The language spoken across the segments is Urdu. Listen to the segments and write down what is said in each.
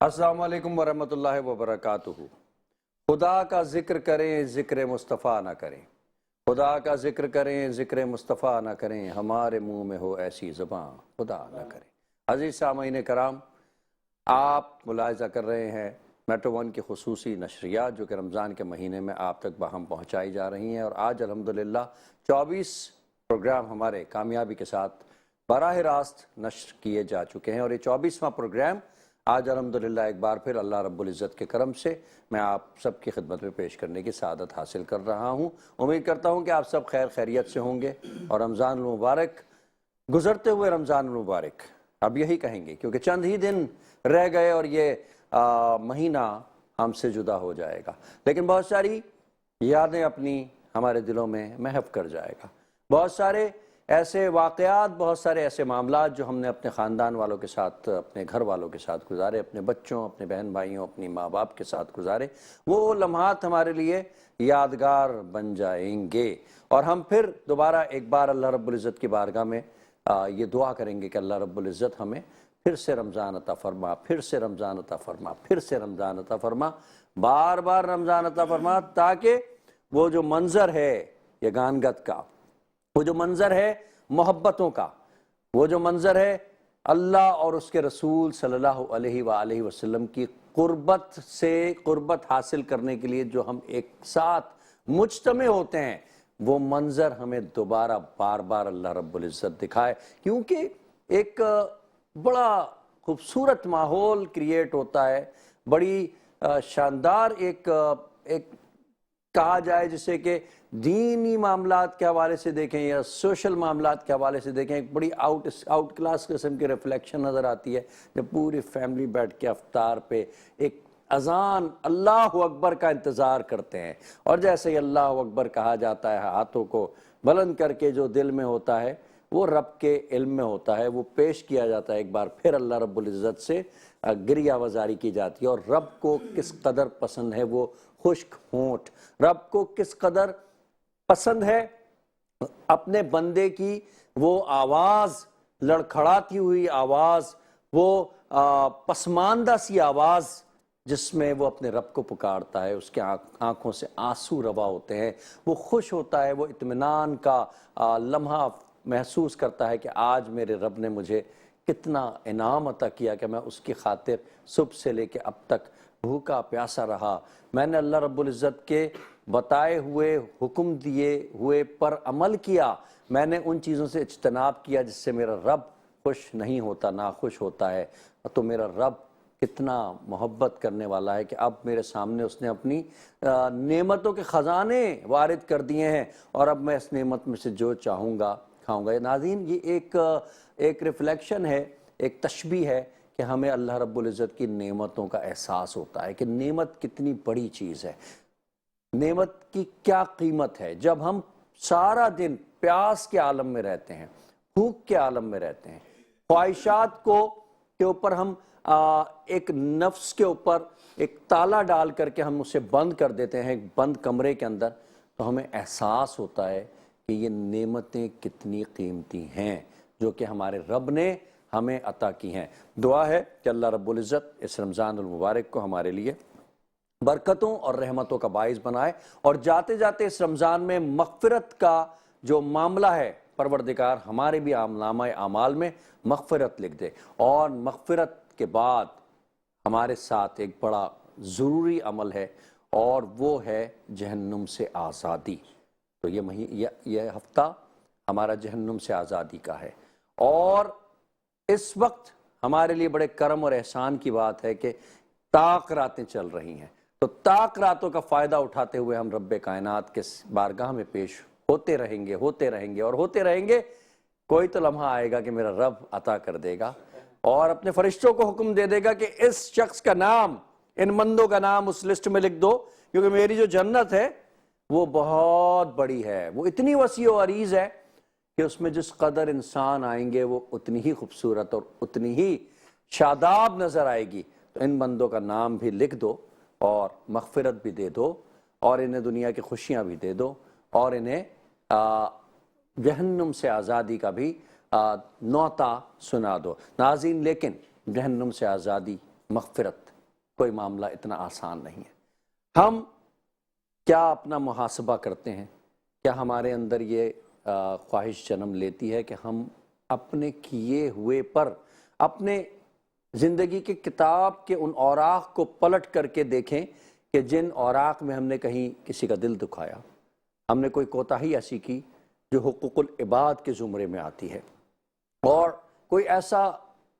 السلام علیکم ورحمۃ اللہ وبرکاتہ۔ خدا کا ذکر کریں ذکر مصطفیٰ نہ کریں، خدا کا ذکر کریں ذکر مصطفیٰ نہ کریں، ہمارے منہ میں ہو ایسی زبان خدا نہ کریں۔ عزیز سامعین کرام، آپ ملاحظہ کر رہے ہیں میٹرو ون کی خصوصی نشریات جو کہ رمضان کے مہینے میں آپ تک باہم پہنچائی جا رہی ہیں، اور آج الحمدللہ 24 پروگرام ہمارے کامیابی کے ساتھ براہ راست نشر کیے جا چکے ہیں، اور یہ 24واں پروگرام آج الحمدللہ ایک بار پھر اللہ رب العزت کے کرم سے میں آپ سب کی خدمت میں پیش کرنے کی سعادت حاصل کر رہا ہوں۔ امید کرتا ہوں کہ آپ سب خیر خیریت سے ہوں گے، اور رمضان المبارک، گزرتے ہوئے رمضان المبارک اب یہی کہیں گے کیونکہ چند ہی دن رہ گئے اور یہ مہینہ ہم سے جدا ہو جائے گا، لیکن بہت ساری یادیں اپنی ہمارے دلوں میں محو کر جائے گا۔ بہت سارے ایسے واقعات، بہت سارے ایسے معاملات جو ہم نے اپنے خاندان والوں کے ساتھ، اپنے گھر والوں کے ساتھ گزارے، اپنے بچوں، اپنے بہن بھائیوں، اپنی ماں باپ کے ساتھ گزارے، وہ لمحات ہمارے لیے یادگار بن جائیں گے، اور ہم پھر دوبارہ ایک بار اللہ رب العزت کی بارگاہ میں یہ دعا کریں گے کہ اللہ رب العزت ہمیں پھر سے رمضان عطا فرما، پھر سے رمضان عطا فرما، پھر سے رمضان عطا فرما، بار بار رمضان عطا فرما، تاکہ وہ جو منظر ہے یہ گانگت کا، وہ جو منظر ہے محبتوں کا، وہ جو منظر ہے اللہ اور اس کے رسول صلی اللہ علیہ وآلہ وسلم کی قربت سے قربت حاصل کرنے کے لیے جو ہم ایک ساتھ مجتمع ہوتے ہیں، وہ منظر ہمیں دوبارہ بار بار اللہ رب العزت دکھائے، کیونکہ ایک بڑا خوبصورت ماحول کریٹ ہوتا ہے، بڑی شاندار ایک کہا جائے جسے کہ دینی معاملات کے حوالے سے دیکھیں یا سوشل معاملات کے حوالے سے دیکھیں، ایک بڑی آؤٹ کلاس قسم کی ریفلیکشن نظر آتی ہے جب پوری فیملی بیٹھ کے افطار پہ ایک اذان اللہ اکبر کا انتظار کرتے ہیں، اور جیسے ہی اللہ اکبر کہا جاتا ہے، ہاتھوں کو بلند کر کے جو دل میں ہوتا ہے وہ رب کے علم میں ہوتا ہے، وہ پیش کیا جاتا ہے ایک بار پھر اللہ رب العزت سے گریہ وزاری کی جاتی ہے، اور رب کو کس قدر پسند ہے وہ خشک ہونٹ، رب کو کس قدر پسند ہے اپنے بندے کی وہ آواز، لڑکھڑاتی ہوئی آواز، وہ پسماندہ سی آواز جس میں وہ اپنے رب کو پکارتا ہے، اس کے آنکھوں سے آنسو روا ہوتے ہیں، وہ خوش ہوتا ہے، وہ اطمینان کا لمحہ محسوس کرتا ہے کہ آج میرے رب نے مجھے کتنا انعام عطا کیا کہ میں اس کی خاطر صبح سے لے کے اب تک بھوکا پیاسا رہا، میں نے اللہ رب العزت کے بتائے ہوئے حکم دیے ہوئے پر عمل کیا، میں نے ان چیزوں سے اجتناب کیا جس سے میرا رب خوش نہیں ہوتا، ناخوش ہوتا ہے، تو میرا رب کتنا محبت کرنے والا ہے کہ اب میرے سامنے اس نے اپنی نعمتوں کے خزانے وارد کر دیے ہیں، اور اب میں اس نعمت میں سے جو چاہوں گا کھاؤں گا۔ ناظرین، یہ ایک ریفلیکشن ہے، ایک تشبیہ ہے کہ ہمیں اللہ رب العزت کی نعمتوں کا احساس ہوتا ہے کہ نعمت کتنی بڑی چیز ہے، نعمت کی کیا قیمت ہے۔ جب ہم سارا دن پیاس کے عالم میں رہتے ہیں، بھوک کے عالم میں رہتے ہیں، خواہشات کے اوپر ہم ایک نفس کے اوپر ایک تالا ڈال کر کے ہم اسے بند کر دیتے ہیں ایک بند کمرے کے اندر، تو ہمیں احساس ہوتا ہے کہ یہ نعمتیں کتنی قیمتی ہیں جو کہ ہمارے رب نے ہمیں عطا کی ہیں۔ دعا ہے کہ اللہ رب العزت اس رمضان المبارک کو ہمارے لیے برکتوں اور رحمتوں کا باعث بنائے، اور جاتے جاتے اس رمضان میں مغفرت کا جو معاملہ ہے پروردگار ہمارے بھی نامہ اعمال میں مغفرت لکھ دے، اور مغفرت کے بعد ہمارے ساتھ ایک بڑا ضروری عمل ہے، اور وہ ہے جہنم سے آزادی۔ تو یہ ہفتہ ہمارا جہنم سے آزادی کا ہے، اور اس وقت ہمارے لیے بڑے کرم اور احسان کی بات ہے کہ طاق راتیں چل رہی ہیں، تو طاق راتوں کا فائدہ اٹھاتے ہوئے ہم رب کائنات کے بارگاہ میں پیش ہوتے رہیں گے اور ہوتے رہیں گے۔ کوئی تو لمحہ آئے گا کہ میرا رب عطا کر دے گا اور اپنے فرشتوں کو حکم دے دے گا کہ اس شخص کا نام، ان بندوں کا نام اس لسٹ میں لکھ دو، کیونکہ میری جو جنت ہے وہ بہت بڑی ہے، وہ اتنی وسیع و عریض ہے کہ اس میں جس قدر انسان آئیں گے وہ اتنی ہی خوبصورت اور اتنی ہی شاداب نظر آئے گی۔ تو ان بندوں کا نام بھی لکھ دو، اور مغفرت بھی دے دو، اور انہیں دنیا کی خوشیاں بھی دے دو، اور انہیں جہنم سے آزادی کا بھی نوتا سنا دو۔ ناظرین، لیکن جہنم سے آزادی، مغفرت کوئی معاملہ اتنا آسان نہیں ہے۔ ہم کیا اپنا محاسبہ کرتے ہیں؟ کیا ہمارے اندر یہ خواہش جنم لیتی ہے کہ ہم اپنے کیے ہوئے پر اپنے زندگی کی کتاب کے ان اوراق کو پلٹ کر کے دیکھیں کہ جن اوراق میں ہم نے کہیں کسی کا دل دکھایا، ہم نے کوئی کوتاہی ایسی کی جو حقوق العباد کے زمرے میں آتی ہے، اور کوئی ایسا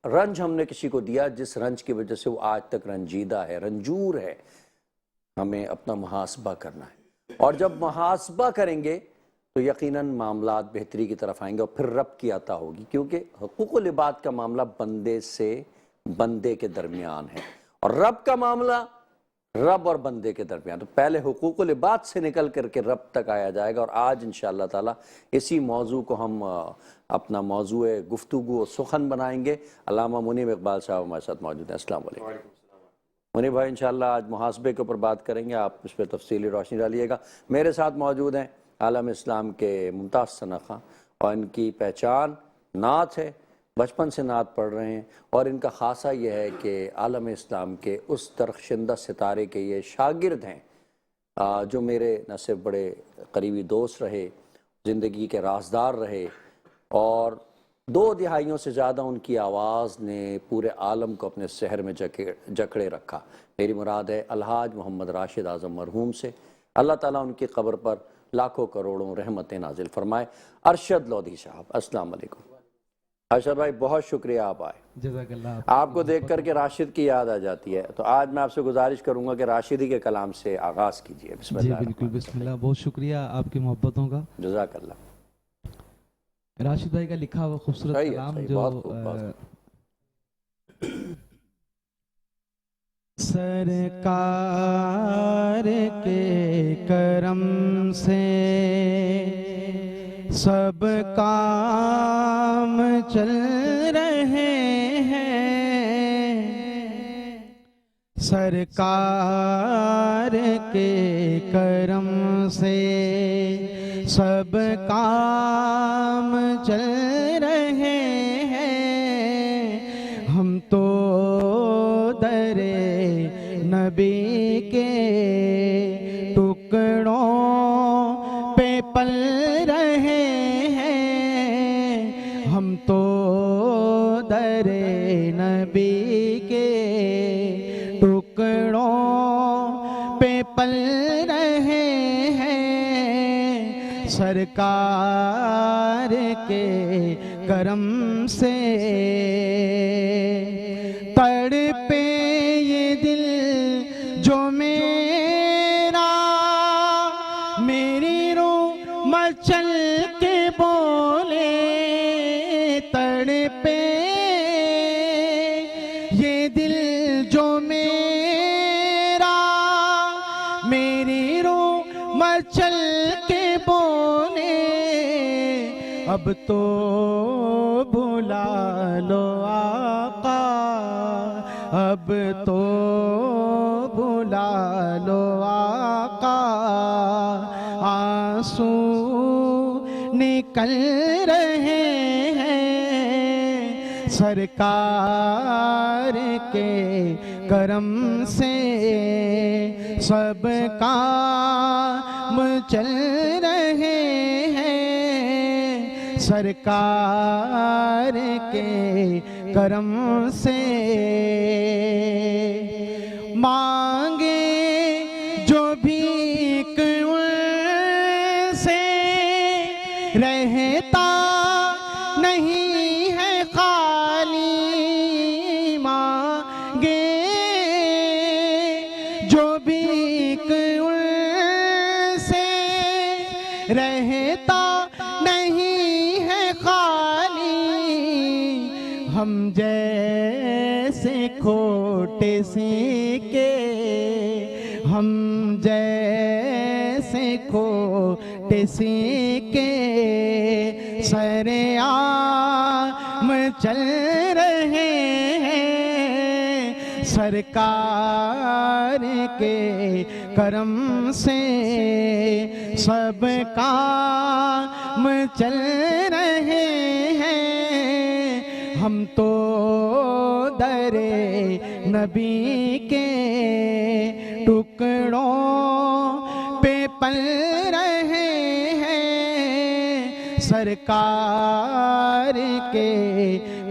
رنج ہم نے کسی کو دیا جس رنج کی وجہ سے وہ آج تک رنجیدہ ہے، رنجور ہے۔ ہمیں اپنا محاسبہ کرنا ہے، اور جب محاسبہ کریں گے تو یقیناً معاملات بہتری کی طرف آئیں گے، اور پھر رب کی عطا ہوگی، کیونکہ حقوق العباد کا معاملہ بندے سے بندے کے درمیان ہے، اور رب کا معاملہ رب اور بندے کے درمیان۔ تو پہلے حقوق العباد سے نکل کر کے رب تک آیا جائے گا، اور آج انشاءاللہ تعالی اسی موضوع کو ہم اپنا موضوع گفتگو و سخن بنائیں گے۔ علامہ منیب اقبال صاحب ہمارے ساتھ موجود ہیں۔ السلام علیکم منیب بھائی، انشاءاللہ آج محاسبے کے اوپر بات کریں گے، آپ اس پہ تفصیلی روشنی ڈالیے گا۔ میرے ساتھ موجود ہیں عالم اسلام کے ممتاز ثنا خان، اور ان کی پہچان نعت ہے، بچپن سے نعت پڑھ رہے ہیں، اور ان کا خاصہ یہ ہے کہ عالم اسلام کے اس درخشندہ ستارے کے یہ شاگرد ہیں جو میرے نہ صرف بڑے قریبی دوست رہے، زندگی کے رازدار رہے، اور 2 دہائیوں سے زیادہ ان کی آواز نے پورے عالم کو اپنے سحر میں جکڑے رکھا۔ میری مراد ہے الحاج محمد راشد اعظم مرحوم سے، اللہ تعالیٰ ان کی قبر پر لاکھوں کروڑوں رحمتیں نازل فرمائے۔ ارشد لودھی صاحب، السلام علیکم۔ ارشد بھائی، بہت شکریہ آپ آئے۔ جزاک اللہ۔ آپ کو دیکھ کر کے راشد کی یاد آ جاتی ہے، تو آج میں آپ سے گزارش کروں گا کہ راشدی کے کلام سے آغاز کیجیے۔ بسم جی اللہ بالکل، بسم اللہ۔ بہت شکریہ آپ کی محبتوں کا۔ جزاک اللہ۔ راشد بھائی کا لکھا ہوا خوبصورت صحیح ہے، کلام صحیح، جو بہت خوب، بہت خوب۔ سرکار کے کرم سے سب کام چل رہے ہیں، سرکار کے کرم سے سب کام چل رہے ہیں، ہم تو در نبی کے ٹکڑوں پہ پل رہے ہیں، ہم تو در نبی کے ٹکڑوں پہ پل رہے ہیں، سرکار کے کرم سے تڑپے یہ دل جو میرا، میری روح مچل کے بولے، تڑپے یہ دل جو میرا، میری روح مچل کے بولے، اب تو بلا لو آقا، اب تو بلا لو آقا، آنسو نکل رہے ہیں، سرکار کے کرم سے سب کام چل رہے ہیں، سرکار کے کرم سے مانگے جو بھیک ان سے رہتا نہیں ہے خالی، مانگے جو بھیک ان سے رہتا نہیں ہے خالی، ہم جیسے کھوٹے سیکے، ہم جیسے کھوٹے سیکے سر عام چل رہے ہیں، سرکار کے کرم سے سب کام چل رہے ہیں، ہم تو در نبی کے ٹکڑوں پہ پل رہے ہیں سرکار کے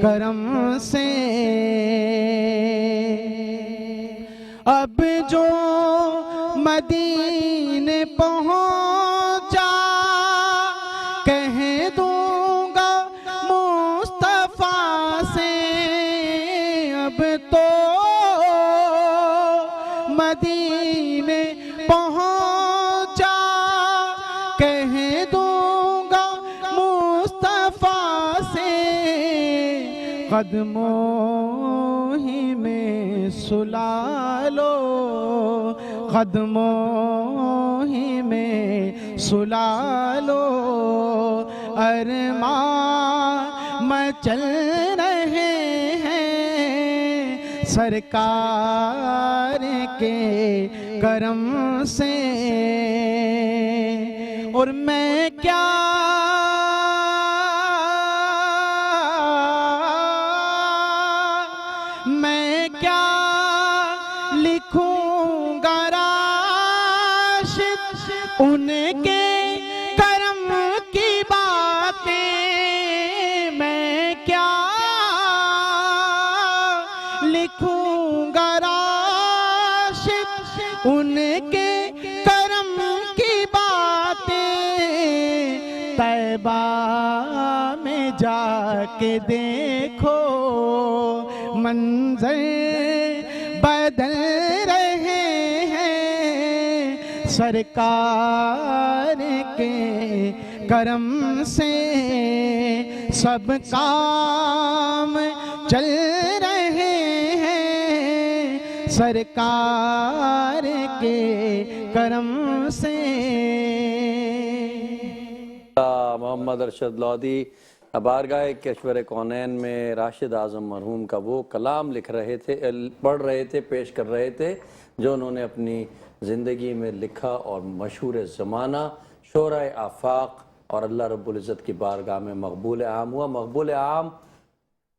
کرم سے. اب جو مدینے پہنچا کہہ دوں گا مصطفیٰ سے. اب تو مدینے پہنچا کہہ دوں گا مصطفیٰ سے. قدموں ہی میں سلا لو قدموں ہی میں سلا لو. ارمان مچل رہے ہیں سرکار کے کرم سے. اور میں کیا لکھوں گا راشد ان کے کرم کی باتیں. میں کیا لکھوں گا راشد ان کے کرم کی باتیں. طیبہ میں جا کے دیکھو منظر بدل رہے ہیں سرکار کے کرم سے. سب کام چل رہے ہیں سرکار کے کرم سے. محمد ارشد لودھی بارگاہ کشور کونین میں راشد اعظم مرحوم کا وہ کلام لکھ رہے تھے، پڑھ رہے تھے، پیش کر رہے تھے جو انہوں نے اپنی زندگی میں لکھا اور مشہور زمانہ شعراء آفاق اور اللہ رب العزت کی بارگاہ میں مقبول عام ہوا. مقبول عام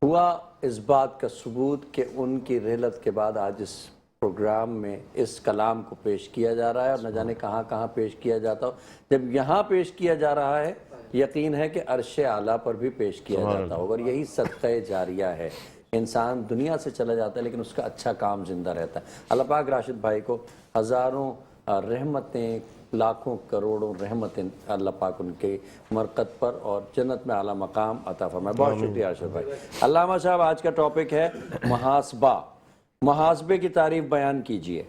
ہوا اس بات کا ثبوت کہ ان کی رحلت کے بعد آج اس پروگرام میں اس کلام کو پیش کیا جا رہا ہے، اور نہ جانے کہاں کہاں پیش کیا جاتا ہو. جب یہاں پیش کیا جا رہا ہے یقین ہے کہ عرش اعلیٰ پر بھی پیش کیا جاتا ہوگا، اور یہی صدقہ جاریہ ہے. انسان دنیا سے چلا جاتا ہے لیکن اس کا اچھا کام زندہ رہتا ہے. اللہ پاک راشد بھائی کو ہزاروں رحمتیں، لاکھوں کروڑوں رحمتیں اللہ پاک ان کے مرقد پر اور جنت میں اعلیٰ مقام عطا فرمائے. بہت شکریہ ارشد بھائی. علامہ صاحب آج کا ٹاپک ہے محاسبہ. محاسبے کی تعریف بیان کیجئے.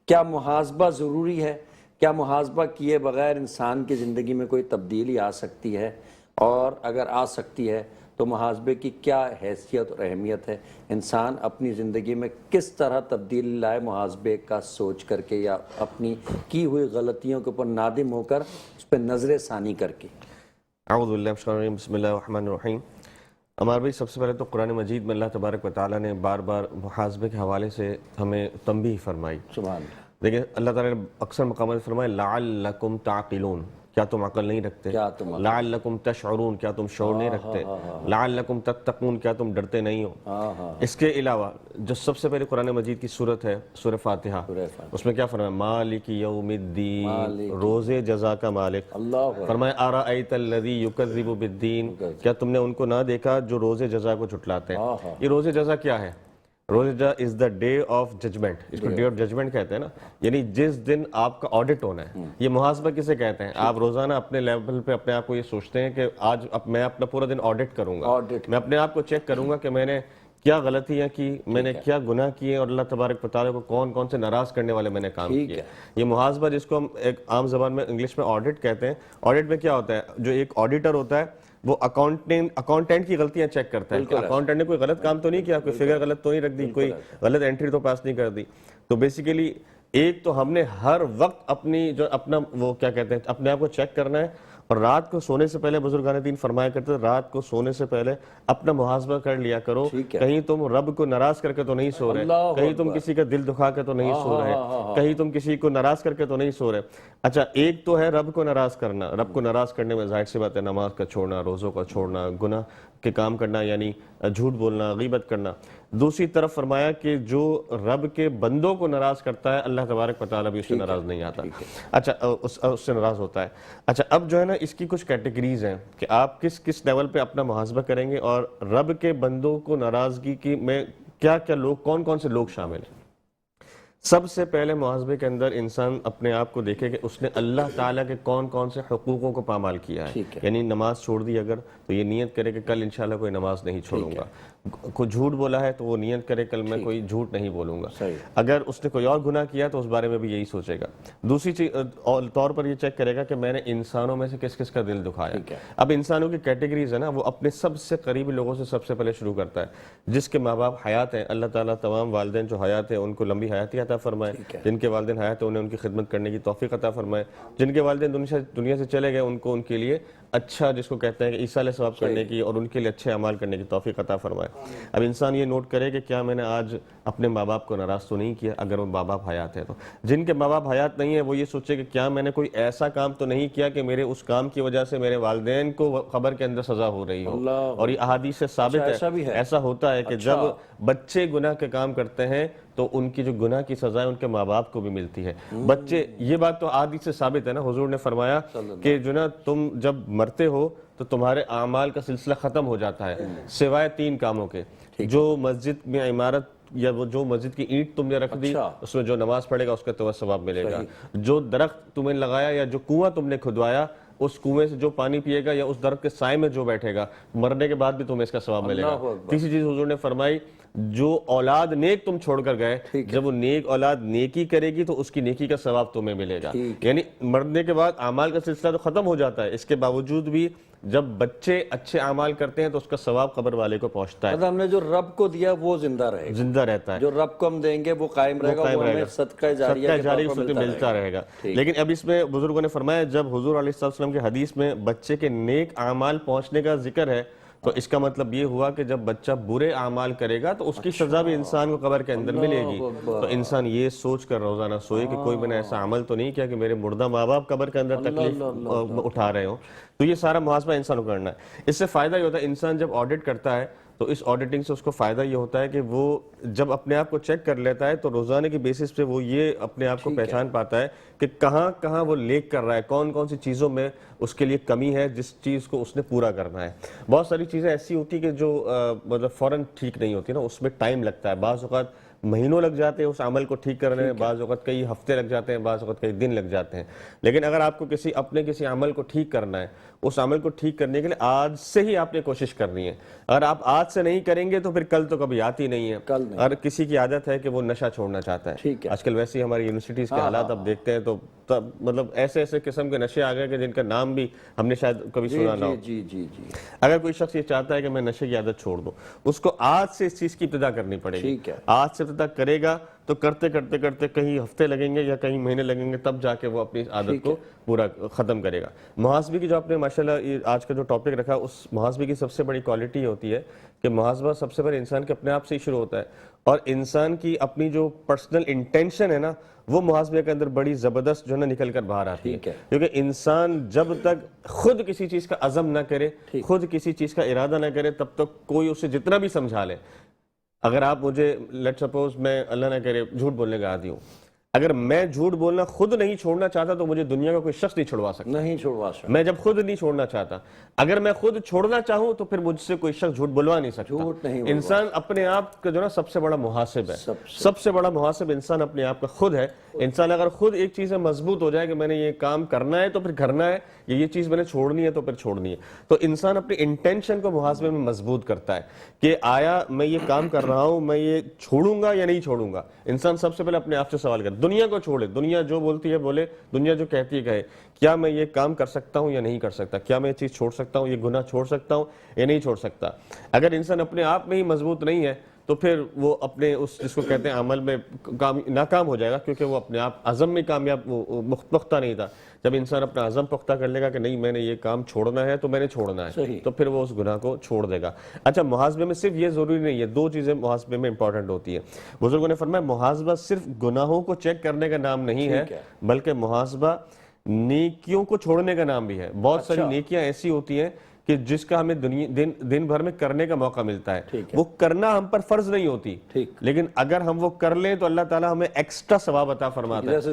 کیا محاسبہ ضروری ہے؟ کیا محاسبہ کیے بغیر انسان کی زندگی میں کوئی تبدیلی آ سکتی ہے؟ اور اگر آ سکتی ہے تو محاسبے کی کیا حیثیت اور اہمیت ہے؟ انسان اپنی زندگی میں کس طرح تبدیلی لائے محاسبے کا سوچ کر کے، یا اپنی کی ہوئی غلطیوں کے اوپر نادم ہو کر اس پہ نظر ثانی کر کے؟ اعوذ باللہ من الشیطان الرجیم، بسم اللہ الرحمن الرحیم. ہمارے بھائی سب سے پہلے تو قرآن مجید میں اللہ تبارک و تعالیٰ نے بار بار محاسبے کے حوالے سے ہمیں تنبیہ فرمائی. سبحان اللہ. دیکھیں اللہ تعالیٰ نے اکثر مقامات میں فرمایا لعلکم تعقلون، کیا تم عقل نہیں رکھتے؟ لعلکم تشعرون، کیا تم شعور نہیں رکھتے؟ لعلکم تتقون، کیا تم ڈرتے نہیں ہو؟ اس کے علاوہ جو سب سے پہلے قرآن مجید کی صورت ہے سورہ فاتحہ، اس میں کیا فرمایا؟ مالک یوم الدین، روز جزا کا مالک. فرمایا ارأیت الذی یکذب بالدین، کیا تم نے ان کو نہ دیکھا جو روز جزا کو جھٹلاتے ہیں؟ یہ روز جزا کیا ہے؟ روز جزا از دا ڈے آف ججمنٹ. اس کو ڈے آف ججمنٹ کہتے ہیں نا، یعنی جس دن آپ کا آڈٹ ہونا ہے. یہ محاسبہ کسے کہتے ہیں؟ آپ روزانہ اپنے لیول پہ اپنے آپ کو یہ سوچتے ہیں کہ آج میں اپنا پورا دن آڈٹ کروں گا، میں اپنے آپ کو چیک کروں گا کہ میں نے کیا غلطیاں کی، میں نے کیا گناہ کیے، اور اللہ تبارک و تعالیٰ کو کون کون سے ناراض کرنے والے میں نے کام کیے. یہ محاسبہ جس کو ہم ایک عام زبان میں انگلش میں آڈٹ کہتے ہیں. آڈٹ میں کیا ہوتا ہے؟ جو ایک آڈیٹر ہوتا ہے وہ اکاؤنٹنٹ کی غلطیاں چیک کرتا ہے کہ اکاؤنٹنٹ نے کوئی غلط کام تو نہیں کیا، کوئی فگر غلط تو نہیں رکھ دی، کوئی غلط انٹری تو پاس نہیں کر دی. تو بیسیکلی ایک تو ہم نے ہر وقت اپنی جو اپنا وہ کیا کہتے ہیں اپنے آپ کو چیک کرنا ہے. اور رات کو سونے سے پہلے بزرگان دین فرمایا کرتے تھے رات کو سونے سے پہلے اپنا محاسبہ کر لیا کرو، کہیں تم رب کو ناراض کر کے تو نہیں سو رہے، کہیں تم کسی کا دل دکھا کے تو نہیں سو رہے، کہیں تم کسی کو ناراض کر کے تو نہیں سو رہے. اچھا ایک تو ہے رب کو ناراض کرنا. رب کو ناراض کرنے میں ظاہر سی بات ہے نماز کا چھوڑنا، روزوں کا چھوڑنا، گناہ کے کام کرنا یعنی جھوٹ بولنا، غیبت کرنا. دوسری طرف فرمایا کہ جو رب کے بندوں کو ناراض کرتا ہے اللہ تبارک و تعالیٰ بھی اس سے ناراض نہیں آتا. اچھا اس سے ناراض ہوتا ہے. اچھا اب جو ہے نا اس کی کچھ کیٹیگریز ہیں کہ آپ کس کس لیول پہ اپنا محاسبہ کریں گے, اور رب کے بندوں کو ناراضگی کی میں کیا کیا لوگ, کون کون سے لوگ شامل ہیں. سب سے پہلے محاسبے کے اندر انسان اپنے آپ کو دیکھے کہ اس نے اللہ تعالیٰ کے کون کون سے حقوقوں کو پامال کیا ہے. یعنی نماز چھوڑ دی اگر تو یہ نیت کرے کہ کل انشاءاللہ کوئی نماز نہیں چھوڑوں گا. کوئی جھوٹ بولا ہے تو وہ نیت کرے کل میں کوئی جھوٹ نہیں بولوں گا. اگر اس نے کوئی اور گناہ کیا تو اس بارے میں بھی یہی سوچے گا. دوسری چیز طور پر یہ چیک کرے گا کہ میں نے انسانوں میں سے کس کس کا دل دکھایا. اب انسانوں کی کیٹیگریز ہے نا, وہ اپنے سب سے قریبی لوگوں سے سب سے پہلے شروع کرتا ہے. جس کے ماں باپ حیات ہیں, اللہ تعالیٰ تمام والدین جو حیات ہیں ان کو لمبی حیاتی عطا فرمائے. جن کے والدین حیات ہیں انہیں ان کی خدمت کرنے کی توفیق عطا فرمائے. جن کے والدین دنیا سے چلے گئے ان کو ان کے لیے اچھا, جس کو کہتے ہیں کہ ایصال ثواب کرنے کی اور ان کے لیے اچھے اعمال کرنے کی توفیق عطا فرمائے. اب انسان یہ نوٹ کرے کہ کیا میں نے آج اپنے ماں باپ کو ناراض تو نہیں کیا اگر وہ ماں باپ حیات ہے تو. جن کے ماں باپ حیات نہیں ہے وہ یہ سوچے کہ کیا میں نے کوئی ایسا کام تو نہیں کیا کہ میرے اس کام کی وجہ سے میرے والدین کو قبر کے اندر سزا ہو رہی ہو. اور یہ احادیث سے ثابت ہے, ایسا ہوتا ہے کہ جب بچے گناہ کے کام کرتے ہیں تو ان کی جو گناہ کی سزا ہے ان کے ماں باپ کو بھی ملتی ہے. بچے, یہ بات تو احادیث سے ثابت ہے نا, حضور نے فرمایا کہ جو نا تم جب مرتے ہو تو تمہارے اعمال کا سلسلہ ختم ہو جاتا ہے سوائے 3 کاموں کے. جو مسجد میں عمارت یا وہ جو مسجد کی اینٹ تم نے رکھ دی اس میں جو نماز پڑھے گا اس کا تو ثواب ملے گا. جو درخت تمہیں لگایا یا جو کنواں تم نے کھدوایا اس کنویں سے جو پانی پیے گا یا اس درخت کے سائے میں جو بیٹھے گا مرنے کے بعد بھی تمہیں اس کا ثواب ملے گا. تیسری چیز حضور نے فرمائی جو اولاد نیک تم چھوڑ کر گئے, جب وہ نیک اولاد نیکی کرے گی تو اس کی نیکی کا ثواب تمہیں ملے گا. یعنی مرنے کے بعد اعمال کا سلسلہ تو ختم ہو جاتا ہے, اس کے باوجود بھی جب بچے اچھے اعمال کرتے ہیں تو اس کا ثواب قبر والے کو پہنچتا ہے. ہم نے جو رب کو دیا وہ زندہ رہتا ہے, جو رب کو ہم دیں گے وہ قائم رہے گا, وہ ہمیں صدقہ جاریہ ملتا رہے گا. لیکن اب اس میں بزرگوں نے فرمایا جب حضور علیہ السلام کے حدیث میں بچے کے نیک اعمال پہنچنے کا ذکر ہے تو اس کا مطلب یہ ہوا کہ جب بچہ برے اعمال کرے گا تو اس کی سزا بھی انسان کو قبر کے اندر ملے گی. تو انسان یہ سوچ کر روزانہ سوئے کہ کوئی میں نے ایسا عمل تو نہیں کیا کہ میرے مردہ ماں باپ قبر کے اندر تکلیف اٹھا رہے ہوں. تو یہ سارا محاسبہ انسان کو کرنا ہے. اس سے فائدہ یہ ہوتا ہے انسان جب آڈٹ کرتا ہے تو اس آڈیٹنگ سے اس کو فائدہ یہ ہوتا ہے کہ وہ جب اپنے آپ کو چیک کر لیتا ہے تو روزانہ کی بیسس پہ وہ یہ اپنے آپ کو پہچان پاتا ہے کہ کہاں کہاں وہ لیک کر رہا ہے, کون کون سی چیزوں میں اس کے لیے کمی ہے جس چیز کو اس نے پورا کرنا ہے. بہت ساری چیزیں ایسی ہوتی کہ جو مطلب فوراً ٹھیک نہیں ہوتی نا, اس میں ٹائم لگتا ہے. بعض اوقات مہینوں لگ جاتے ہیں اس عمل کو ٹھیک کرنے میں, بعض اوقات کئی ہفتے لگ جاتے ہیں, بعض اوقات کئی دن لگ جاتے ہیں. لیکن اگر آپ کو کسی عمل کو ٹھیک کرنا ہے, اس عمل کو ٹھیک کرنے کے لیے آج سے ہی آپ نے کوشش کرنی ہے. اگر آپ آج سے نہیں کریں گے تو پھر کل تو کبھی آتی نہیں ہے. اگر کسی کی عادت ہے کہ وہ نشہ چھوڑنا چاہتا ہے, آج کل ویسے ہی ہماری یونیورسٹیز کے حالات اب دیکھتے ہیں تو مطلب ایسے ایسے قسم کے نشے آ گئے کہ جن کا نام بھی ہم نے شاید کبھی سنا نہ ہو. اگر کوئی شخص یہ چاہتا ہے کہ میں نشے کی عادت چھوڑ دوں, اس کو آج سے اس چیز کی ابتدا کرنی پڑے گی. آج سے ابتدا کرے گا تو کرتے کرتے کرتے کہیں ہفتے لگیں گے یا کہیں مہینے لگیں گے, تب جا کے وہ اپنی عادت کو پورا ختم کرے گا. محاسبے کی جو آپ نے ماشاءاللہ آج کا جو ٹاپک رکھا, اس محاسبے کی سب سے بڑی کوالٹی ہوتی ہے کہ محاسبہ سب سے پہلے انسان کے اپنے آپ سے ہی شروع ہوتا ہے, اور انسان کی اپنی جو پرسنل انٹینشن ہے نا وہ محاسبے کے اندر بڑی زبردست جو ہے نا نکل کر باہر آتی ہے. کیونکہ انسان جب تک خود کسی چیز کا عزم نہ کرے, خود کسی چیز کا ارادہ نہ کرے, تب تک کوئی اسے جتنا بھی سمجھا لے. اگر آپ مجھے لیٹ سپوز میں اللہ نہ کرے جھوٹ بولنے کا عادی ہوں, اگر میں جھوٹ بولنا خود نہیں چھوڑنا چاہتا تو مجھے دنیا کا کوئی شخص نہیں چھوڑوا سکتا. میں جب خود نہیں چھوڑنا چاہتا, اگر میں خود چھوڑنا چاہوں تو پھر مجھ سے کوئی شخص جھوٹ بلوا نہیں سکتا. انسان اپنے آپ کا جو نا سب سے بڑا محاسب ہے, سب سے بڑا محاسب انسان اپنے آپ کا خود ہے. انسان اگر خود ایک چیز میں مضبوط ہو جائے کہ میں نے یہ کام کرنا ہے تو پھر کرنا ہے, یہ چیز میں نے چھوڑنی ہے تو پھر چھوڑنی ہے, تو انسان اپنی انٹینشن کو محاسبے میں مضبوط کرتا ہے کہ آیا میں یہ کام کر رہا ہوں, میں یہ چھوڑوں گا یا نہیں چھوڑوں گا. انسان سب سے پہلے اپنے آپ سے سوال کرے, دنیا کو چھوڑے, دنیا جو بولتی ہے بولے, دنیا جو کہتی ہے کہے, کیا میں یہ کام کر سکتا ہوں یا نہیں کر سکتا, کیا میں یہ چیز چھوڑ سکتا ہوں, یہ گناہ چھوڑ سکتا ہوں یا نہیں چھوڑ سکتا. اگر انسان اپنے آپ میں ہی مضبوط نہیں ہے تو پھر وہ اپنے اس جس کو کہتے ہیں عمل میں ناکام ہو جائے گا, کیونکہ وہ اپنے آپ عزم میں کامیاب پختہ نہیں تھا. جب انسان اپنا عزم پختہ کر لے گا کہ نہیں میں نے یہ کام چھوڑنا ہے تو میں نے چھوڑنا ہے, تو پھر وہ اس گناہ کو چھوڑ دے گا. اچھا, محاسبے میں صرف یہ ضروری نہیں ہے, 2 چیزیں محاسبے میں امپورٹنٹ ہوتی ہیں. بزرگوں نے فرمایا محاسبہ صرف گناہوں کو چیک کرنے کا نام نہیں ہے, بلکہ محاسبہ نیکیوں کو چھوڑنے کا نام بھی ہے. بہت ساری نیکیاں ایسی ہوتی ہیں کہ جس کا ہمیں دن بھر میں کرنے کا موقع ملتا ہے وہ کرنا ہم پر فرض نہیں ہوتی، لیکن اگر ہم وہ کر لیں تو اللہ تعالیٰ ہمیں ایکسٹرا ثواب عطا فرماتا ہے، جیسے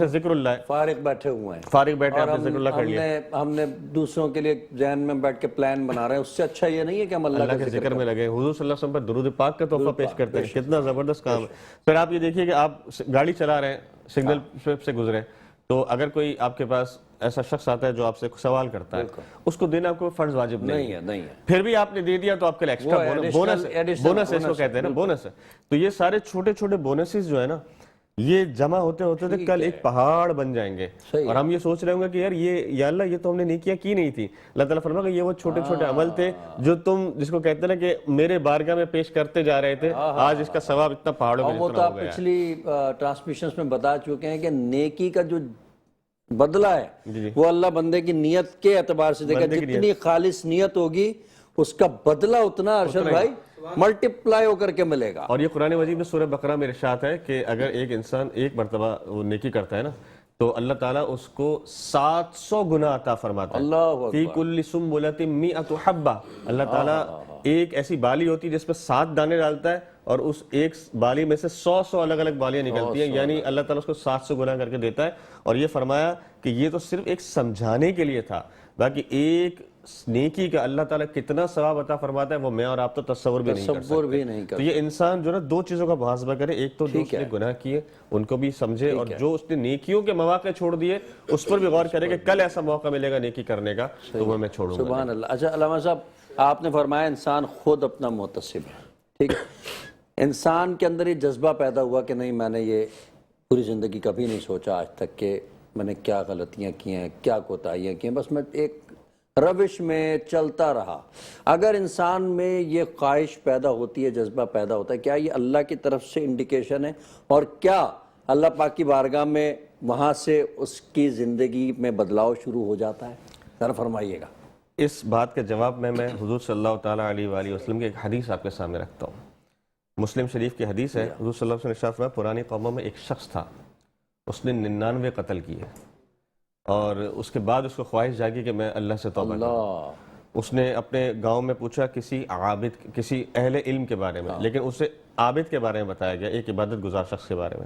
ذکر اللہ ہے، فارغ بیٹھے ہوئے ہیں، فارغ بیٹھے آپ نے ذکر اللہ کر لیا، ہم نے دوسروں کے لیے ذہن میں بیٹھ کے پلان بنا رہے ہیں، اس سے اچھا یہ نہیں ہے کہ ہم اللہ کے ذکر میں لگے، حضور صلی اللہ علیہ وسلم پر درود پاک کا تحفہ پیش کرتے ہیں، کتنا زبردست کام ہے۔ پھر آپ یہ دیکھیے کہ آپ گاڑی چلا رہے ہیں، سگنل سے گزرے تو اگر کوئی آپ کے پاس ایسا شخص آتا ہے جو آپ سے سوال کرتا ہے، اس کو دینا کوئی فرض واجب نہیں ہے، پھر بھی آپ نے دے دیا تو آپ کے لیے ایکسٹرا بونس ہے، اس کو کہتے ہیں نا بونس ہے۔ تو یہ سارے چھوٹے چھوٹے بونسز جو ہے نا یہ جمع ہوتے ہوتے کل ایک پہاڑ بن جائیں گے، اور ہم یہ سوچ رہے ہوں گے کہ یار یا اللہ یہ تو ہم نے نیکیاں کی نہیں تھی، اللہ تعالیٰ فرمائے گا یہ وہ چھوٹے چھوٹے عمل تھے جو تم جس کو کہتے ہیں نا کہ میرے بارگاہ میں پیش کرتے جا رہے تھے، آج اس کا ثواب اتنا پہاڑوں میں وہ تو آپ پچھلی ٹرانسمیشنز میں بتا چکے ہیں کہ نیکی کا جو بدلہ ہے وہ اللہ بندے کی نیت کے اعتبار سے دیکھا، جتنی خالص نیت ہوگی اس کا بدلہ اتنا ارشد بھائی ملٹیپلائی ہو کر کے ملے گا۔ اور یہ قرآن مجید میں سورہ بقرہ میں ارشاد ہے کہ اگر ایک انسان ایک مرتبہ وہ نیکی کرتا ہے نا تو اللہ تعالیٰ اس کو 700 گناہ عطا فرماتا ہے، اللہ فی کل سنبلۃ مئۃ حبہ، اللہ تعالیٰ ایک ایسی بالی ہوتی ہے جس پہ 7 دانے ڈالتا ہے اور اس ایک بالی میں سے 100 الگ الگ بالیاں نکلتی ہیں، یعنی اللہ تعالیٰ اس کو 700 گناہ کر کے دیتا ہے۔ اور یہ فرمایا کہ یہ تو صرف ایک سمجھانے کے لیے تھا، باقی ایک نیکی کا اللہ تعالیٰ کتنا ثواب عطا فرماتا ہے وہ میں اور آپ تو تصور بھی نہیں کر سکتے۔ تو یہ انسان جو نا 2 چیزوں کا محاسبہ کرے، ایک تو جو اس نے گناہ کیے ان کو بھی سمجھے، اور جو اس نے نیکیوں کے مواقع چھوڑ دیے اس پر بھی غور کرے کہ کل ایسا موقع ملے گا نیکی کرنے کا تو وہ میں چھوڑوں گا۔ سبحان اللہ۔ اچھا علامہ صاحب آپ نے فرمایا انسان خود اپنا محتسب ہے، ٹھیک ہے، انسان کے اندر یہ جذبہ پیدا ہوا کہ نہیں میں نے یہ پوری زندگی کبھی نہیں سوچا آج تک کہ میں نے کیا غلطیاں کی ہیں، کیا کوتاہیاں کی ہیں، بس میں ایک روش میں چلتا رہا۔ اگر انسان میں یہ خواہش پیدا ہوتی ہے، جذبہ پیدا ہوتا ہے، کیا یہ اللہ کی طرف سے انڈیکیشن ہے، اور کیا اللہ پاک کی بارگاہ میں وہاں سے اس کی زندگی میں بدلاؤ شروع ہو جاتا ہے؟ ذرا فرمائیے گا۔ اس بات کے جواب میں حضور صلی اللہ تعالیٰ علیہ وآلہ وسلم کی ایک حدیث آپ کے سامنے رکھتا ہوں۔ مسلم شریف کی حدیث ہے، حضور صلی اللہ علیہ وسلم نے ارشاد فرمایا پرانی قوموں میں ایک شخص تھا، اس نے 99 قتل کیے، اور اس کے بعد اس کو خواہش جاگی کہ میں اللہ سے توبہ کروں۔ اس نے اپنے گاؤں میں پوچھا کسی عابد، کسی اہل علم کے بارے میں، لیکن اسے عابد کے بارے میں بتایا گیا، ایک عبادت گزار شخص کے بارے میں۔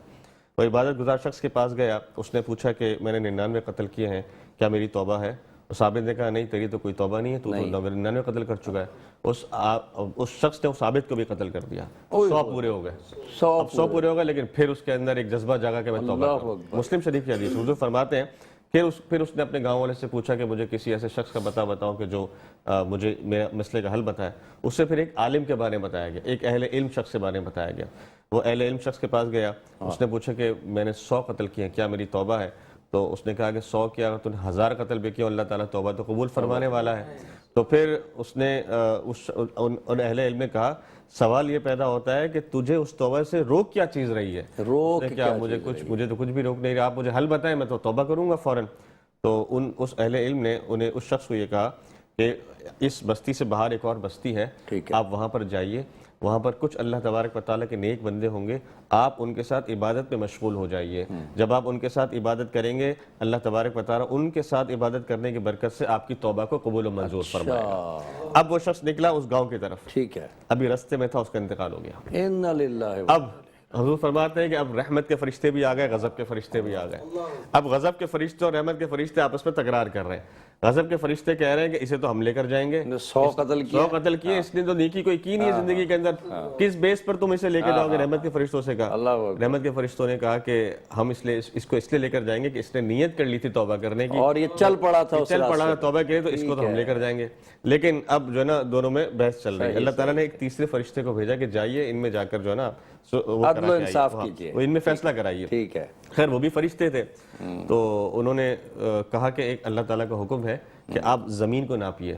وہ عبادت گزار شخص کے پاس گیا، اس نے پوچھا کہ میں نے 99 قتل کیے ہیں، کیا میری توبہ ہے؟ اس عابد نے کہا نہیں تیری تو کوئی توبہ نہیں ہے، تو 99 قتل کر چکا ہے۔ اس شخص نے اس عابد کو بھی قتل کر دیا، 100 پورے ہو گئے، 100 پورے ہو گئے، لیکن پھر اس کے اندر ایک جذبہ جاگا کہ میں توبہ کروں۔ مسلم شریف کی حدیث، حضور فرماتے ہیں پھر اس نے اپنے گاؤں والے سے پوچھا کہ مجھے کسی ایسے شخص کا بتاؤ کہ جو مجھے میرا مسئلے کا حل بتائے۔ اس سے پھر ایک عالم کے بارے میں بتایا گیا، ایک اہل علم شخص کے بارے میں بتایا گیا۔ وہ اہل علم شخص کے پاس گیا، اس نے پوچھا کہ میں نے 100 قتل کیے ہیں، کیا میری توبہ ہے؟ تو اس نے کہا کہ 100 کیا، اگر تو نے 1000 قتل بھی کیا، اللہ تعالیٰ توبہ تو قبول فرمانے والا ہے۔ تو پھر اس نے ان اہل علم نے کہا سوال یہ پیدا ہوتا ہے کہ تجھے اس توبہ سے روک کیا چیز رہی ہے؟ کیا مجھے تو کچھ بھی روک نہیں رہا، آپ مجھے حل بتائیں، میں تو توبہ کروں گا فوراً۔ تو اس اہل علم نے انہیں اس شخص کو یہ کہا کہ اس بستی سے باہر ایک اور بستی ہے، آپ وہاں پر جائیے، وہاں پر کچھ اللہ تبارک و تعالیٰ کے نیک بندے ہوں گے، آپ ان کے ساتھ عبادت میں مشغول ہو جائیے۔ جب آپ ان کے ساتھ عبادت کریں گے اللہ تبارک و تعالیٰ ان کے ساتھ عبادت کرنے کی برکت سے آپ کی توبہ کو قبول و منظور فرمائے گا۔ اب وہ شخص نکلا اس گاؤں کی طرف، ٹھیک ہے، ابھی رستے میں تھا، اس کا انتقال ہو گیا۔ اب حضور فرماتے ہیں کہ اب رحمت کے فرشتے بھی آ گئے، غضب کے فرشتے بھی آ گئے۔ اب غضب کے فرشتے اور رحمت کے فرشتے آپس میں تکرار کر رہے ہیں۔ غضب کے فرشتے کہہ رہے ہیں کہ اسے تو ہم لے کر جائیں گے، 100 قتل کیے، اس نے تو نیکی کوئی کی نہیں ہے زندگی کے اندر، کس بیس پر تم اسے لے کے جاؤ گے؟ رحمت کے فرشتوں سے کہا، رحمت کے فرشتوں نے کہا کہ ہم اس کو اس لیے لے کر جائیں گے کہ اس نے نیت کر لی تھی توبہ کرنے کی، اور یہ چل پڑا تھا توبہ کے، تو اس کو تو ہم لے کر جائیں گے۔ لیکن اب جو ہے نا دونوں میں بحث چل رہی ہے۔ اللہ تعالیٰ نے ایک تیسرے فرشتے کو بھیجا کہ جائیے ان میں جا کر جو ہے نا عدل و انصاف کیجیے، وہ ان میں فیصلہ کرائیے۔ ٹھیک ہے، خیر وہ بھی فرشتے تھے، تو انہوں نے کہا کہ ایک اللہ تعالیٰ کا حکم ہے کہ آپ زمین کو ناپیے،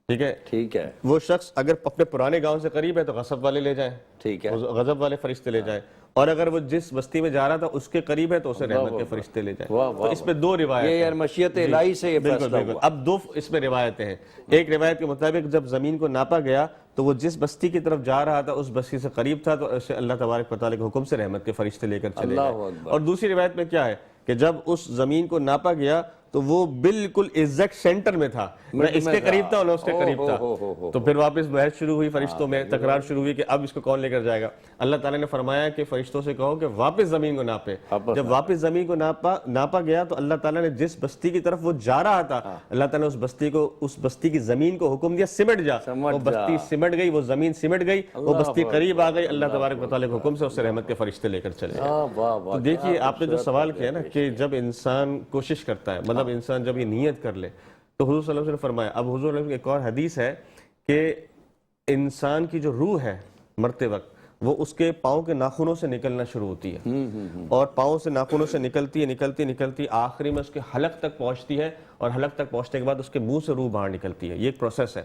ٹھیک ہے، وہ شخص اگر اپنے پرانے گاؤں سے قریب ہے تو غصب والے لے جائیں، ٹھیک ہے، غضب والے فرشتے لے جائیں، اور اگر وہ جس بستی میں جا رہا تھا اس کے قریب ہے تو اسے رحمت کے فرشتے لے جائیں۔ تو اس میں 2 روایت ہیں، مشیت الہی سے یہ فیصلہ ہوا۔ اب 2 اس میں روایتیں ہیں۔ ایک روایت کے مطابق جب زمین کو ناپا گیا تو وہ جس بستی کی طرف جا رہا تھا اس بستی سے قریب تھا، تو اسے اللہ تبارک و تعالیٰ کے حکم سے رحمت کے فرشتے لے کر چلے گئے۔ اور دوسری روایت میں کیا ہے کہ جب اس زمین کو ناپا گیا تو وہ بالکل ایگزیکٹ سینٹر میں تھا، نہ اس کے قریب تھا نہ اس کے قریب تھا. تو پھر واپس بحث شروع ہوئی فرشتوں میں، تکرار شروع ہوئی کہ اب اس کو کون لے کر جائے گا. اللہ تعالیٰ نے فرمایا کہ فرشتوں سے کہو کہ واپس زمین کو ناپے. جب واپس زمین کو ناپا گیا تو اللہ تعالیٰ نے جس بستی کی طرف وہ جا رہا تھا، اللہ تعالیٰ نے اس بستی کی زمین کو حکم دیا سمٹ جا. وہ بستی سمٹ گئی، وہ زمین سمٹ گئی، وہ بستی قریب آ گئی. اللہ تبارک و تعالیٰ کے حکم سے اس سے رحمت کے فرشتے لے کر چلے گئے. تو دیکھیے آپ نے جو سوال کیا نا کہ جب انسان کوشش کرتا ہے، مطلب انسان جب یہ نیت کر لے، تو حضور صلی اللہ علیہ وسلم نے فرمایا. اب حضور صلی اللہ علیہ وسلم کی ایک اور حدیث ہے کہ انسان کی جو روح ہے مرتے وقت وہ اس کے پاؤں کے ناخنوں سے نکلنا شروع ہوتی ہے، اور پاؤں سے ناخنوں سے نکلتی آخری میں اس کے حلق تک پہنچتی ہے، اور حلق تک پہنچنے کے بعد اس کے منہ سے روح باہر نکلتی ہے. یہ ایک پروسیس ہے.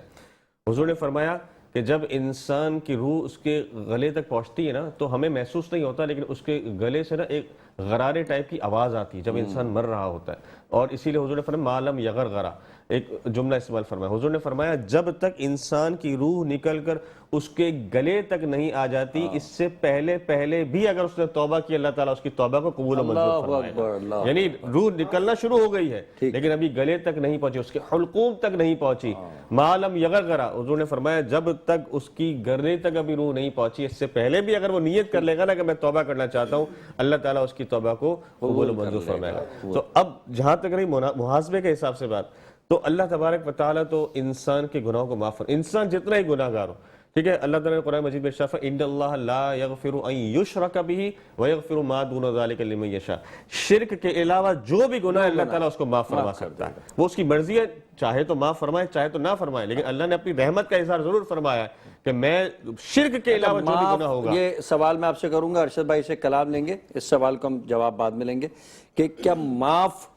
حضور نے فرمایا کہ جب انسان کی روح اس کے گلے تک پہنچتی ہے نا تو ہمیں محسوس نہیں ہوتا، لیکن اس کے گلے سے نا ایک غرارے ٹائپ کی آواز آتی ہے جب انسان مر رہا ہوتا ہے. اور اسی لیے حضور نے فرمایا معلم یغرغرا، ایک جملہ استعمال فرمایا. حضور نے فرمایا جب تک انسان کی روح نکل کر اس کے گلے تک نہیں آ جاتی، اس سے پہلے بھی اگر اس نے توبہ کی، اللہ تعالیٰ اس کی توبہ کو قبول و منظور فرمائے گا. یعنی روح نکلنا شروع ہو گئی ہے لیکن ابھی گلے تک نہیں پہنچی، اس کے حلقوم تک نہیں پہنچی. معلم یغرغرا، حضور نے فرمایا جب تک اس کی گردے تک ابھی روح نہیں پہنچی، اس سے پہلے بھی اگر وہ نیت کر لے گا نا کہ میں توبہ کرنا چاہتا ہوں، اللہ تعالیٰ اس کی توبہ کو قبول و منظور فرمائے گا. تو اب جہاں تک رہی محاسبے کے حساب سے بات، تو اللہ تبارک و تعالیٰ تو انسان کے گناہوں کو معاف فرمائے. انسان جتنا ہی گناہ گار ہو، ٹھیک ہے، اللہ تعالیٰ نے قرآن مجید میں ارشاد فرمایا ان اللہ لا یغفر ان یشرک بہ ویغفر ما دون ذلک لمن یشاء. شرک کے علاوہ جو بھی گناہ ہے اللہ تعالیٰ اس کو معاف فرما سکتا ہے. وہ اس کی مرضی ہے، چاہے تو معاف فرمائے چاہے تو نہ فرمائے، لیکن اللہ نے اپنی رحمت کا اظہار ضرور فرمایا ہے کہ میں شرک کے علاوہ جو بھی گناہ ہوگا. یہ سوال میں آپ سے کروں گا، ارشد بھائی سے کلام لیں گے، اس سوال کو ہم جواب بعد میں لیں گے کہ کیا معاف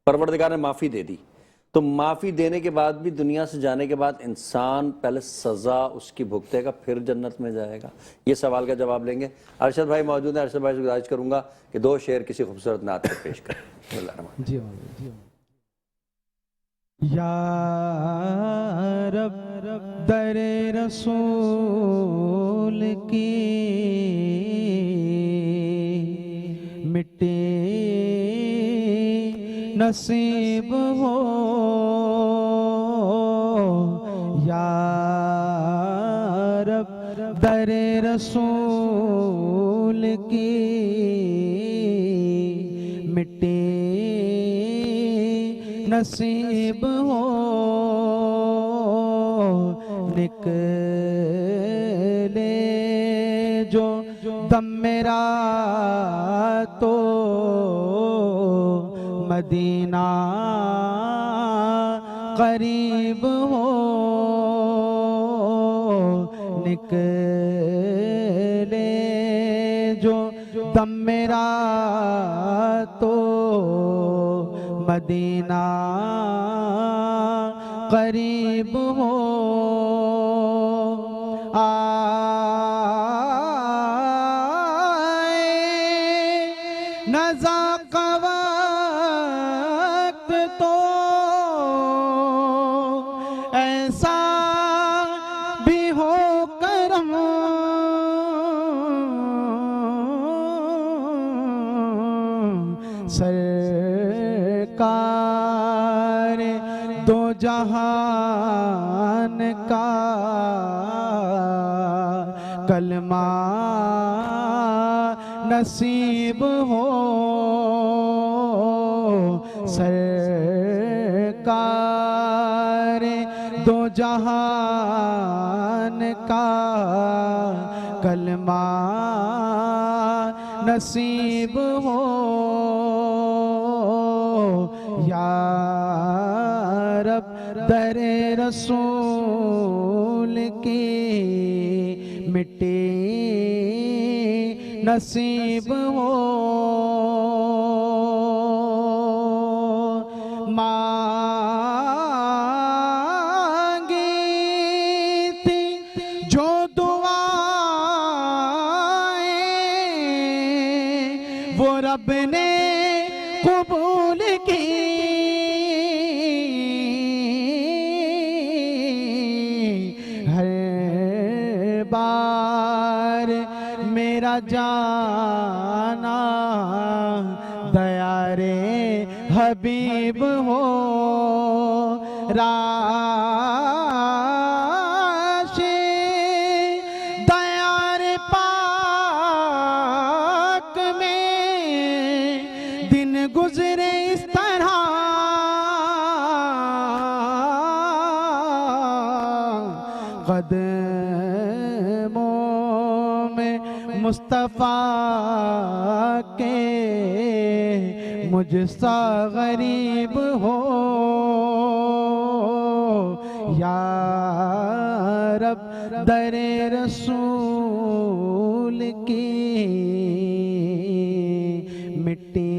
پروردگار نے معافی دے دی تو معافی دینے کے بعد بھی دنیا سے جانے کے بعد انسان پہلے سزا اس کی بھگتے گا پھر جنت میں جائے گا؟ یہ سوال کا جواب لیں گے. ارشد بھائی موجود ہیں، ارشد بھائی سے گزارش کروں گا کہ 2 شعر کسی خوبصورت نعت پر پیش کریں. بسم اللہ الرحمن جی یا رب در رسول کی مٹی نصیب ہو، یا رب در رسول کی مٹی نصیب ہو، نکلے جو دم میرا تو مدینہ قریب ہو، نکلے جو دم میرا تو مدینہ قریب ہو. نزاق وقت تو ایسا بھی ہو کرم، سرکار دو جہان کا کلمہ نصیب ہو، سرکار دو جہان کا کلمہ نصیب ہو، یا رب در رسول کی مٹی نصیب ہو. مانگی تھی جو دعائیں وہ رب نے قبول کی، ہر بار میرا جانا دیارے حبیب ہو راشد دیار پاک میں دن گزرے اس طرح قدموں میں مصطفیٰ کے مجھ سا غریب ہو یا رب در رسول کی مٹی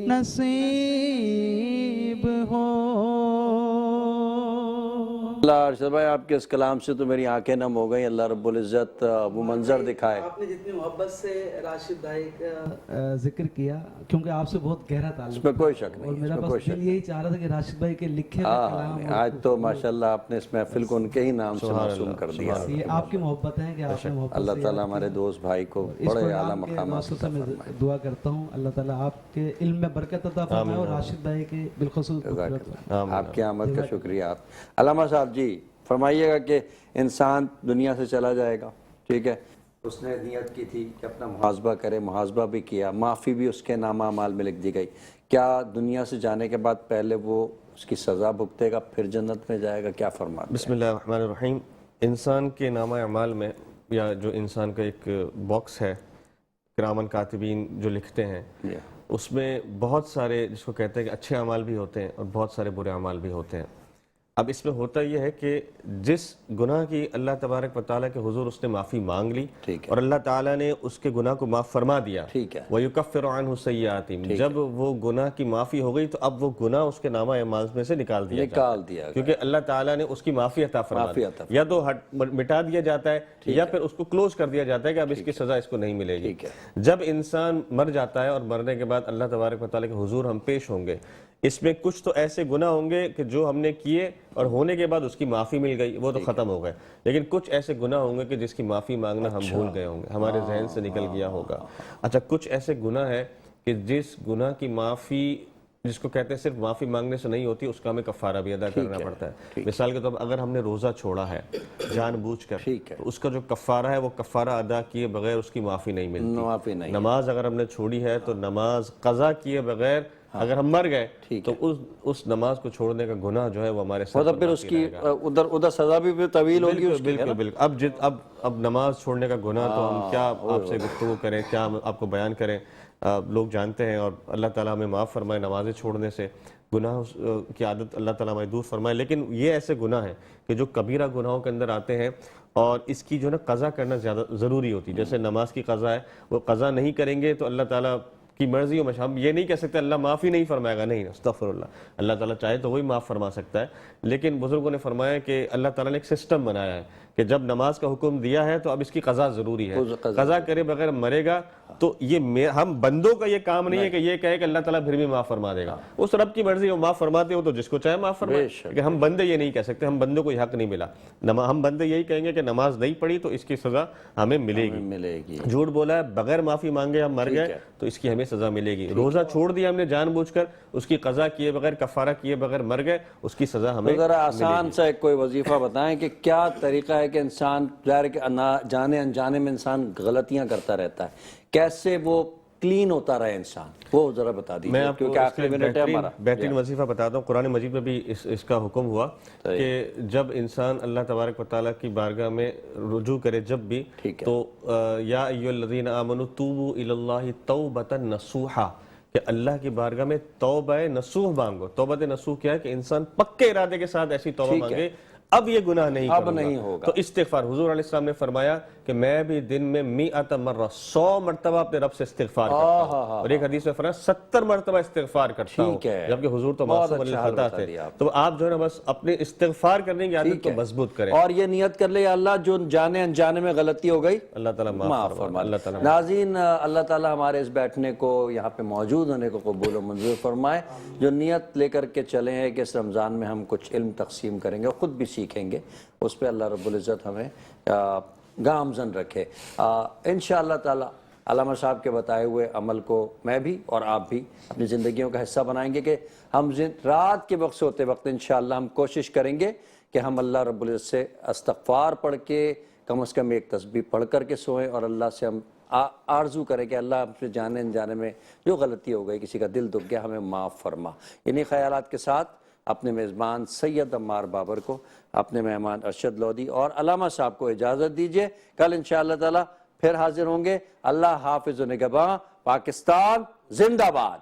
نصیب ہو۔ اللہ ارشد بھائی آپ کے اس کلام سے تو میری آنکھیں نم ہو گئیں، اللہ رب العزت وہ منظر دکھائے۔ آپ نے جتنی محبت سے راشد بھائی کا ذکر کیا، کیونکہ آپ سے بہت گہرا تعلق اس میں کوئی شک اور نہیں، میرا بس دل یہی چاہ رہا تھا کہ راشد بھائی کے لکھے ہوئے کلام آج تو ماشاءاللہ آپ نے اس محفل کو ان کے ہی نام سے معصوم کر دیا۔ یہ آپ کی محبت ہے کہ آپ نے محبت اللہ تعالیٰ ہمارے دوست بھائی کو بڑے اعلیٰ مقامات سے میں دعا کرتا ہوں، اللہ تعالیٰ آپ کے علم میں برکت عطا فرمائے اور راشد بھائی کے بالخصوص آپ کی آمد کا شکریہ۔ آپ علامہ صاحب جی فرمائیے گا کہ انسان دنیا سے چلا جائے گا، ٹھیک ہے، اس نے نیت کی تھی کہ اپنا محاسبہ کرے، محاسبہ بھی کیا، معافی بھی اس کے نامہ اعمال میں لکھ دی گئی، کیا دنیا سے جانے کے بعد پہلے وہ اس کی سزا بھگتے گا پھر جنت میں جائے گا؟ کیا فرماتے ہیں؟ بسم اللہ الرحمن الرحیم۔ انسان کے نامہ اعمال میں یا جو انسان کا ایک باکس ہے کرامن کاتبین جو لکھتے ہیں، اس میں بہت سارے جس کو کہتے ہیں کہ اچھے اعمال بھی ہوتے ہیں اور بہت سارے برے اعمال بھی ہوتے ہیں۔ اب اس میں ہوتا یہ ہے کہ جس گناہ کی اللہ تبارک و تعالیٰ کے حضور اس نے معافی مانگ لی اور اللہ تعالیٰ نے اس کے گناہ کو معاف فرما دیا، وَيُكَفِّرُ عَنْهُ سَيِّئَاتِهِمْ، جب وہ گناہ کی معافی ہو گئی تو اب وہ گناہ اس کے نامہ اعمال میں سے نکال دیا کیونکہ اللہ تعالیٰ نے اس کی معافی عطا فرما دی، یا تو مٹا دیا جاتا ہے یا پھر اس کو کلوز کر دیا جاتا ہے کہ اب اس کی سزا اس کو نہیں ملے گی۔ جب انسان مر جاتا ہے اور مرنے کے بعد اللہ تبارک و تعالیٰ کے حضور ہم پیش ہوں گے، اس میں کچھ تو ایسے گناہ ہوں گے کہ جو ہم نے کیے اور ہونے کے بعد اس کی معافی مل گئی، وہ تو ختم ہو گئے، لیکن کچھ ایسے گناہ ہوں گے کہ جس کی معافی مانگنا ہم بھول گئے ہوں گے، ہمارے ذہن سے نکل گیا ہوگا۔ اچھا، کچھ ایسے گناہ ہے کہ جس گناہ کی معافی جس کو کہتے ہیں صرف معافی مانگنے سے نہیں ہوتی، اس کا ہمیں کفارہ بھی ادا کرنا پڑتا ہے۔ مثال کے طور پر اگر ہم نے روزہ چھوڑا ہے جان بوجھ کر، تو اس کا جو کفارہ ہے وہ کفارہ ادا کیے بغیر اس کی معافی نہیں ملتی۔ نماز اگر ہم نے چھوڑی ہے تو نماز قضا کیے بغیر اگر ہم مر گئے تو اس نماز کو چھوڑنے کا گناہ جو ہے وہ ہمارے ساتھ پھر اس کی ادھر سزا بھی طویل ہوگی۔ بالکل بالکل۔ اب نماز چھوڑنے کا گناہ تو ہم کیا آپ سے گفتگو کریں، کیا آپ کو بیان کریں، لوگ جانتے ہیں، اور اللہ تعالیٰ ہمیں معاف فرمائے نمازیں چھوڑنے سے، گناہ کی عادت اللہ تعالیٰ ہمیں دور فرمائے۔ لیکن یہ ایسے گناہ ہیں کہ جو کبیرہ گناہوں کے اندر آتے ہیں اور اس کی جو نا قضا کرنا زیادہ ضروری ہوتی ہے۔ جیسے نماز کی قضا ہے، وہ قضا نہیں کریں گے تو اللہ تعالیٰ کی مرضی ہو، ہم یہ نہیں کہہ سکتے اللہ معافی نہیں فرمائے گا، نہیں، استغفر اللہ، اللہ تعالیٰ چاہے تو وہی معاف فرما سکتا ہے۔ لیکن بزرگوں نے فرمایا کہ اللہ تعالیٰ نے ایک سسٹم بنایا ہے کہ جب نماز کا حکم دیا ہے تو اب اس کی قضا ضروری ہے، قضا کرے بغیر مرے گا تو یہ ہم بندوں کا یہ کام نہیں ہے کہ یہ کہے کہ اللہ تعالیٰ پھر بھی معاف فرما دے گا، اس رب کی مرضی، وہ معاف فرماتے ہو تو جس کو چاہے معاف فرمائے، کہ ہم بندے یہ نہیں کہہ سکتے، ہم بندوں کو یہ حق نہیں ملا، ہم بندے یہی کہیں گے کہ نماز نہیں پڑھی تو اس کی سزا ہمیں ملے گی، جھوٹ بولا ہے بغیر معافی مانگے ہم مر گئے تو اس کی ہمیں سزا ملے گی، روزہ چھوڑ دیا ہم نے جان بوجھ کر، اس کی قضا کیے بغیر، کفارہ کیے بغیر مر گئے، اس کی سزا ہمیں ذرا آسان سا ایک کوئی وظیفہ بتائیں کہ کیا طریقہ ہے کہ انسان ظاہر کہ جانے انجانے میں انسان غلطیاں کرتا رہتا ہے، کیسے وہ کلین ہوتا رہے انسان، وہ ذرا بتا دیجیے میں آپ کو کیونکہ آخری منٹ ہے ہمارا۔ بہترین وظیفہ بتاتا ہوں، قرآن مجید میں بھی اس کا حکم ہوا کہ جب انسان اللہ تبارک و تعالیٰ کی بارگاہ میں رجوع کرے جب بھی، تو یا ایھا الذین آمنوا توبوا الی اللہ توبۃ نصوحا، کہ اللہ کی بارگاہ میں توبہ نصوح مانگو۔ توبہ نصوح کیا ہے کہ انسان پکے ارادے کے ساتھ ایسی توبہ مانگے اب یہ گناہ نہیں ہوگا، تو استغفار، حضور علیہ السلام نے فرمایا کہ میں بھی دن میں 100 مرہ 100 مرتبہ اپنے رب سے استغفار کرتا ہوں، اور ایک حدیث میں فرمایا 70 مرتبہ استغفار کرتا ہوں، جبکہ حضور تو معصوم الخطا تھے۔ تو آپ جو ہے نا بس اپنے استغفار کرنے کی عادت کو مضبوط کریں، اور یہ نیت کر لے اللہ جو جانے انجانے میں غلطی ہو گئی اللہ تعالیٰ معاف فرمائے۔ اللہ تعالیٰ ناظرین، اللہ تعالیٰ ہمارے اس بیٹھنے کو، یہاں پہ موجود ہونے کو قبول و منظور فرمائے، جو نیت لے کر کے چلے ہیں کہ اس رمضان میں ہم کچھ علم تقسیم کریں گے، خود بھی سیکھیں گے، اس پہ اللہ رب العزت ہمیں گامزن رکھے۔ انشاءاللہ تعالی علامہ صاحب کے بتائے ہوئے عمل کو میں بھی اور آپ بھی اپنی زندگیوں کا حصہ بنائیں گے کہ ہم رات کے وقت سوتے وقت انشاءاللہ ہم کوشش کریں گے کہ ہم اللہ رب العزت سے استغفار پڑھ کے کم از کم ایک تسبیح پڑھ کر کے سوئیں، اور اللہ سے ہم آرزو کریں کہ اللہ ہم سے جانے انجانے میں جو غلطی ہو گئی، کسی کا دل دکھ گیا، ہمیں معاف فرما۔ انہی خیالات کے ساتھ اپنے میزبان سید عمار بابر کو، اپنے مہمان ارشد لودھی اور علامہ صاحب کو اجازت دیجیے۔ کل انشاءاللہ تعالی پھر حاضر ہوں گے۔ اللہ حافظ و نگہباں۔ پاکستان زندہ باد۔